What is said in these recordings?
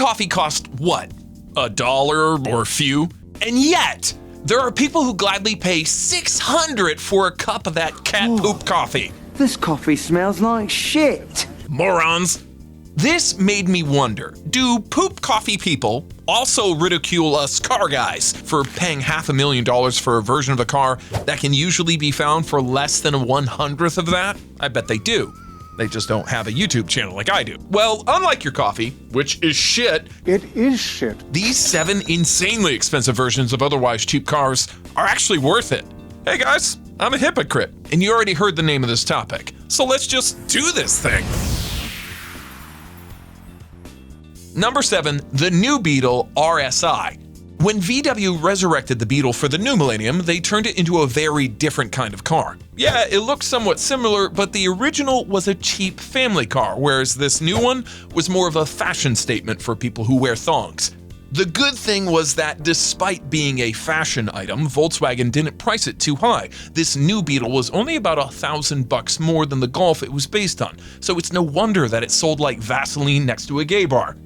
coffee costs what? $1 or a few? And yet, there are people who gladly pay $600 for a cup of that cat poop coffee. This coffee smells like shit. Morons. This made me wonder, do poop coffee people also ridicule us car guys for paying $500,000 for a version of a car that can usually be found for less than 1/100th of that? I bet they do. They just don't have a YouTube channel like I do. Well, unlike your coffee, which is shit, It is shit. these 7 insanely expensive versions of otherwise cheap cars are actually worth it. Hey guys, I'm a hypocrite, and you already heard the name of this topic, so let's just do this thing. Number 7, the new Beetle RSI. When VW resurrected the Beetle for the new millennium, they turned it into a very different kind of car. Yeah, it looked somewhat similar, but the original was a cheap family car, whereas this new one was more of a fashion statement for people who wear thongs. The good thing was that despite being a fashion item, Volkswagen didn't price it too high. This new Beetle was only about $1,000 more than the Golf it was based on, so it's no wonder that it sold like Vaseline next to a gay bar.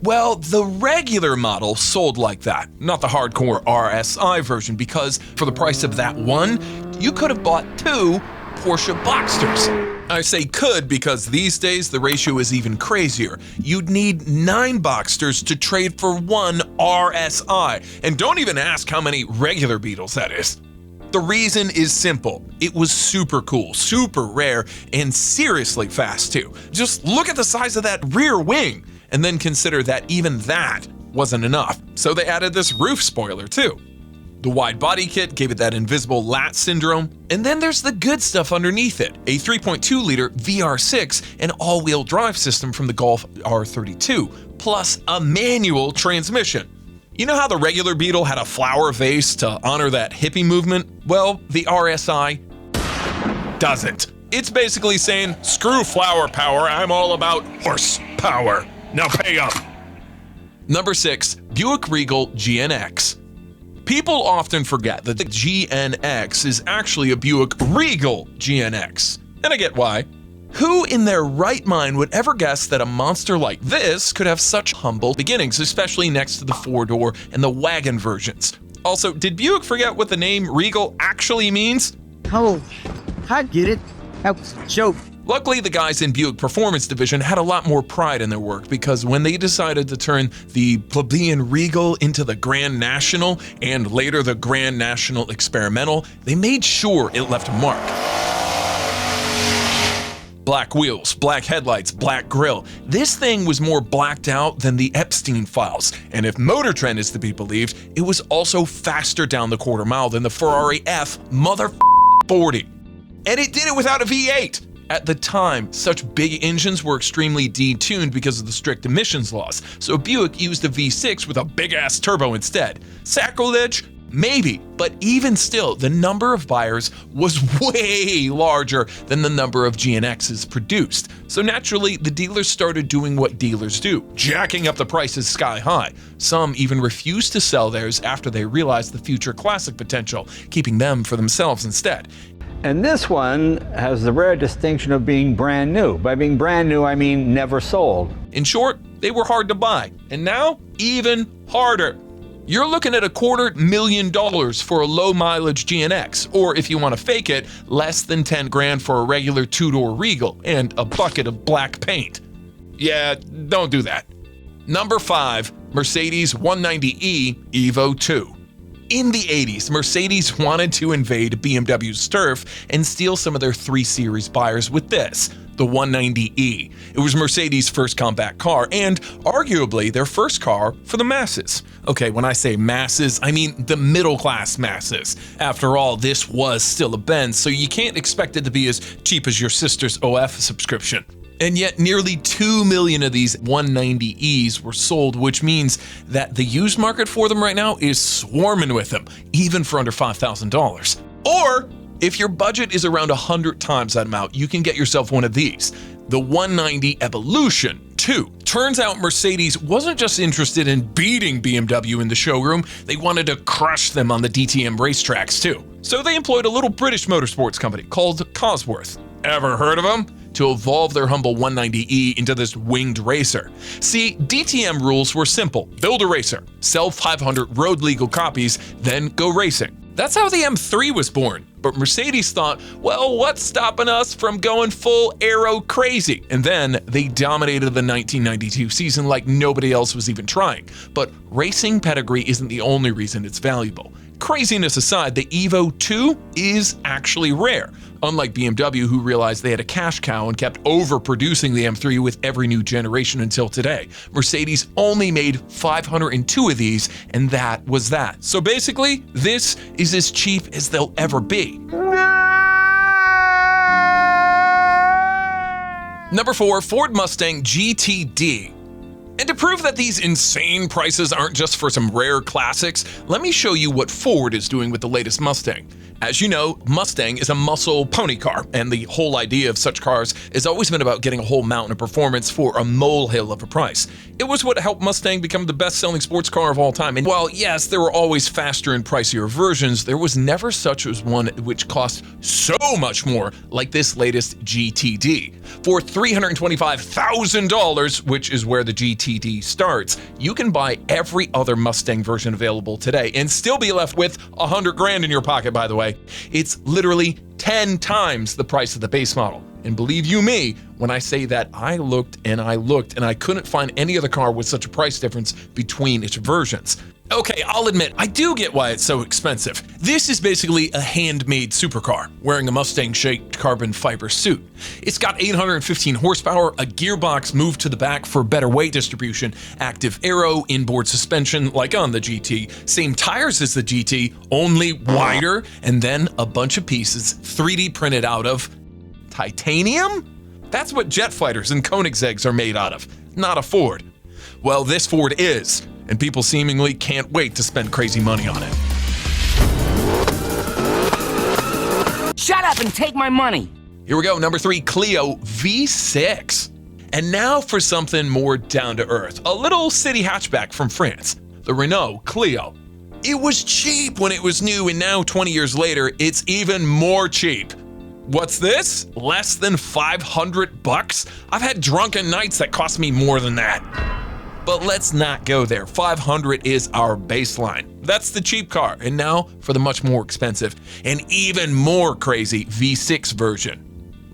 Well, the regular model sold like that, not the hardcore RSI version, because for the price of that one, you could have bought 2 Porsche Boxsters. I say could because these days the ratio is even crazier. You'd need 9 Boxsters to trade for 1 RSI, and don't even ask how many regular Beetles that is. The reason is simple. It was super cool, super rare, and seriously fast too. Just look at the size of that rear wing, and then consider that even that wasn't enough. So they added this roof spoiler too. The wide body kit gave it that invisible lat syndrome, and then there's the good stuff underneath it. A 3.2-liter VR6 and all-wheel drive system from the Golf R32, plus a manual transmission. You know how the regular Beetle had a flower vase to honor that hippie movement? Well, the RSI doesn't. It's basically saying, screw flower power, I'm all about horse power. Now pay up. Number 6, Buick Regal GNX. People often forget that the GNX is actually a Buick Regal GNX, and I get why. Who in their right mind would ever guess that a monster like this could have such humble beginnings, especially next to the 4-door and the wagon versions? Also, did Buick forget what the name Regal actually means? Oh, I get it. That was a joke. Luckily, the guys in Buick Performance Division had a lot more pride in their work, because when they decided to turn the plebeian Regal into the Grand National and later the Grand National Experimental, they made sure it left a mark. Black wheels, black headlights, black grille. This thing was more blacked out than the Epstein files, and if Motor Trend is to be believed, it was also faster down the quarter mile than the Ferrari F40. And it did it without a V8. At the time, such big engines were extremely detuned because of the strict emissions laws, so Buick used a V6 with a big-ass turbo instead. Sacrilege? Maybe, but even still, the number of buyers was way larger than the number of GNXs produced. So naturally, the dealers started doing what dealers do, jacking up the prices sky high. Some even refused to sell theirs after they realized the future classic potential, keeping them for themselves instead. And this one has the rare distinction of being brand new. By being brand new, I mean never sold. In short, they were hard to buy, and now even harder. You're looking at $250,000 for a low-mileage GNX, or if you want to fake it, less than 10 grand for a regular 2-door Regal and a bucket of black paint. Yeah, don't do that. Number 5, Mercedes 190e Evo 2. In the 80s, Mercedes wanted to invade BMW's turf and steal some of their 3 Series buyers with this, the 190e. It was Mercedes' first compact car and arguably their first car for the masses. Okay, when I say masses, I mean the middle-class masses. After all, this was still a Benz, so you can't expect it to be as cheap as your sister's OF subscription. And yet nearly 2 million of these 190Es were sold, which means that the used market for them right now is swarming with them, even for under $5,000. Or, if your budget is around 100 times that amount, you can get yourself one of these, the 190 Evolution 2. Turns out Mercedes wasn't just interested in beating BMW in the showroom, they wanted to crush them on the DTM racetracks too. So they employed a little British motorsports company called Cosworth. Ever heard of them? to evolve their humble 190E into this winged racer. See, DTM rules were simple. Build a racer, sell 500 road legal copies, then go racing. That's how the M3 was born. But Mercedes thought, well, what's stopping us from going full aero crazy? And then they dominated the 1992 season like nobody else was even trying. But racing pedigree isn't the only reason it's valuable. Craziness aside, the Evo 2 is actually rare. Unlike BMW, who realized they had a cash cow and kept overproducing the M3 with every new generation until today, Mercedes only made 502 of these, and that was that. So basically, this is as cheap as they'll ever be. Number 4, Ford Mustang GTD. And to prove that these insane prices aren't just for some rare classics, let me show you what Ford is doing with the latest Mustang. As you know, Mustang is a muscle pony car, and the whole idea of such cars has always been about getting a whole mountain of performance for a molehill of a price. It was what helped Mustang become the best-selling sports car of all time. And while, yes, there were always faster and pricier versions, there was never such as one which cost so much more, like this latest GTD. For $325,000, which is where the GTD starts, you can buy every other Mustang version available today and still be left with $100,000 in your pocket, by the way. It's literally 10 times the price of the base model. And believe you me, when I say that, I looked and I couldn't find any other car with such a price difference between its versions. Okay, I'll admit, I do get why it's so expensive. This is basically a handmade supercar, wearing a Mustang-shaped carbon fiber suit. It's got 815 horsepower, a gearbox moved to the back for better weight distribution, active aero, inboard suspension like on the GT, same tires as the GT, only wider, and then a bunch of pieces 3D printed out of titanium? That's what jet fighters and Koenigsegg's are made out of, not a Ford. Well, this Ford is, and people seemingly can't wait to spend crazy money on it. Shut up and take my money. Here we go, number 3, Clio V6. And now for something more down to earth, a little city hatchback from France, the Renault Clio. It was cheap when it was new, and now 20 years later, it's even more cheap. What's this? Less than $500? I've had drunken nights that cost me more than that. But let's not go there. $500 is our baseline. That's the cheap car. And now for the much more expensive and even more crazy V6 version.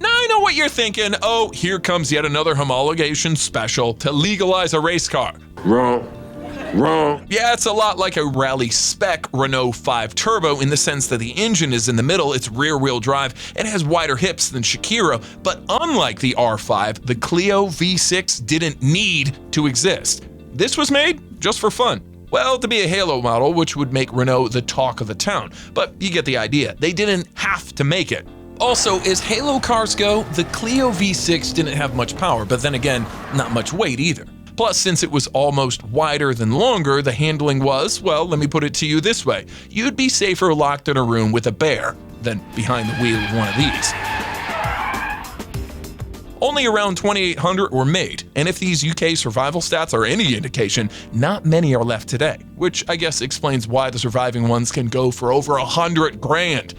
Now I know what you're thinking. Oh, here comes yet another homologation special to legalize a race car. Wrong. Yeah, it's a lot like a rally spec Renault 5 Turbo in the sense that the engine is in the middle, it's rear-wheel drive, and has wider hips than Shakira, but unlike the R5, the Clio V6 didn't need to exist. This was made just for fun. Well, to be a halo model, which would make Renault the talk of the town, but you get the idea. They didn't have to make it. Also, as halo cars go, the Clio V6 didn't have much power, but then again, not much weight either. Plus, since it was almost wider than longer, the handling was, well, let me put it to you this way. You'd be safer locked in a room with a bear than behind the wheel of one of these. Only around 2,800 were made, and if these UK survival stats are any indication, not many are left today, which I guess explains why the surviving ones can go for over $100,000.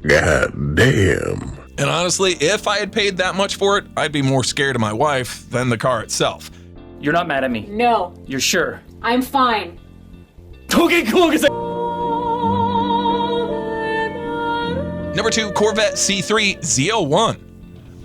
God damn. And honestly, if I had paid that much for it, I'd be more scared of my wife than the car itself. You're not mad at me. No, You're sure? I'm fine. Okay, cool. Number 2, Corvette C3 ZL1.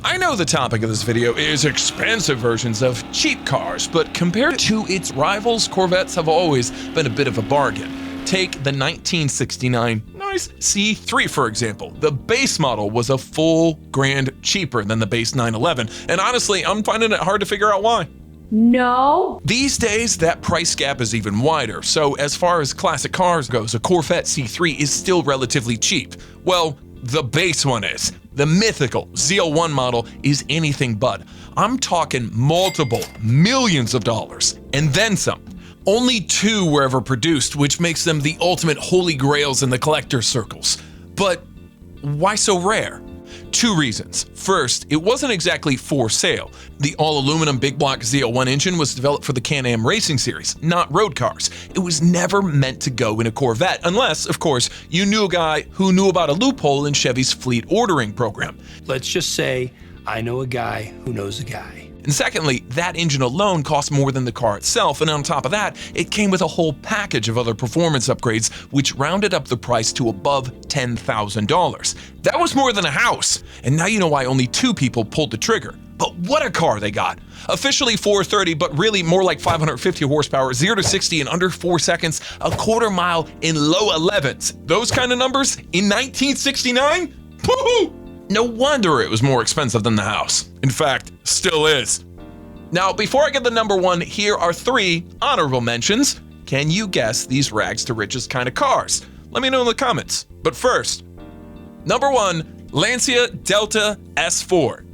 I know the topic of this video is expensive versions of cheap cars, but compared to its rivals, Corvettes have always been a bit of a bargain. Take the 1969 nice C3 for example. The base model was a full grand cheaper than the base 911, and honestly, I'm finding it hard to figure out why. No. These days, that price gap is even wider, so as far as classic cars goes, a Corvette C3 is still relatively cheap. Well, the base one is. The mythical ZL1 model is anything but. I'm talking multiple millions of dollars, and then some. Only 2 were ever produced, which makes them the ultimate holy grails in the collector's circles. But why so rare? 2 reasons. First, it wasn't exactly for sale. The all-aluminum big block ZL1 engine was developed for the Can-Am Racing Series, not road cars. It was never meant to go in a Corvette, unless, of course, you knew a guy who knew about a loophole in Chevy's fleet ordering program. Let's just say I know a guy who knows a guy. And secondly, that engine alone cost more than the car itself, and on top of that, it came with a whole package of other performance upgrades, which rounded up the price to above $10,000. That was more than a house, and now you know why only 2 people pulled the trigger. But what a car they got! Officially 430, but really more like 550 horsepower, 0 to 60 in under 4 seconds, a quarter mile in low 11s. Those kind of numbers in 1969? Woohoo! No wonder it was more expensive than the house. In fact, still is. Now, before I get the number 1, here are 3 honorable mentions. Can you guess these rags to riches kind of cars? Let me know in the comments. But first, number 1, Lancia Delta S4.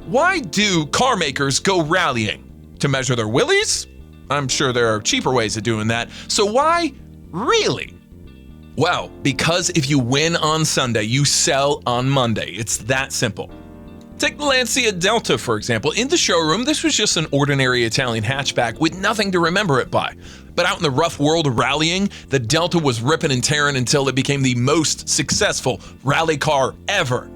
Why do car makers go rallying? To measure their willies? I'm sure there are cheaper ways of doing that. So why really? Well, because if you win on Sunday, you sell on Monday. It's that simple. Take the Lancia Delta, for example. In the showroom, this was just an ordinary Italian hatchback with nothing to remember it by. But out in the rough world of rallying, the Delta was ripping and tearing until it became the most successful rally car ever.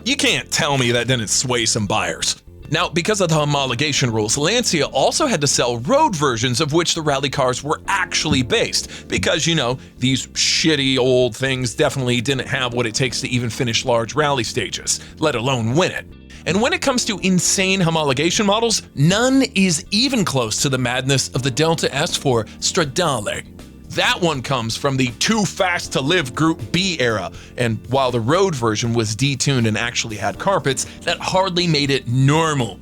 You can't tell me that didn't sway some buyers. Now, because of the homologation rules, Lancia also had to sell road versions of which the rally cars were actually based, because, you know, these shitty old things definitely didn't have what it takes to even finish large rally stages, let alone win it. And when it comes to insane homologation models, none is even close to the madness of the Delta S4 Stradale. That one comes from the Too Fast to Live Group B era, and while the road version was detuned and actually had carpets, that hardly made it normal.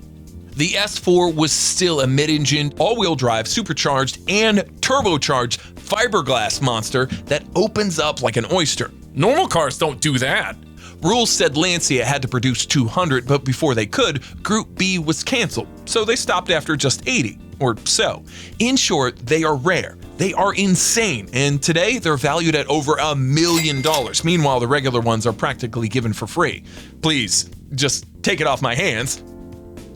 The S4 was still a mid-engine, all-wheel drive, supercharged, and turbocharged fiberglass monster that opens up like an oyster. Normal cars don't do that. Rules said Lancia had to produce 200, but before they could, Group B was canceled, so they stopped after just 80, or so. In short, they are rare. They are insane, and today they're valued at over $1 million. Meanwhile, the regular ones are practically given for free. Please, just take it off my hands.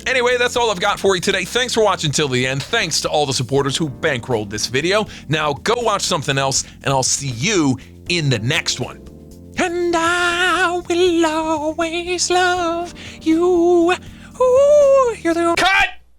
Anyway, that's all I've got for you today. Thanks for watching till the end. Thanks to all the supporters who bankrolled this video. Now go watch something else, and I'll see you in the next one. And I will always love you. Ooh, you're the... Cut!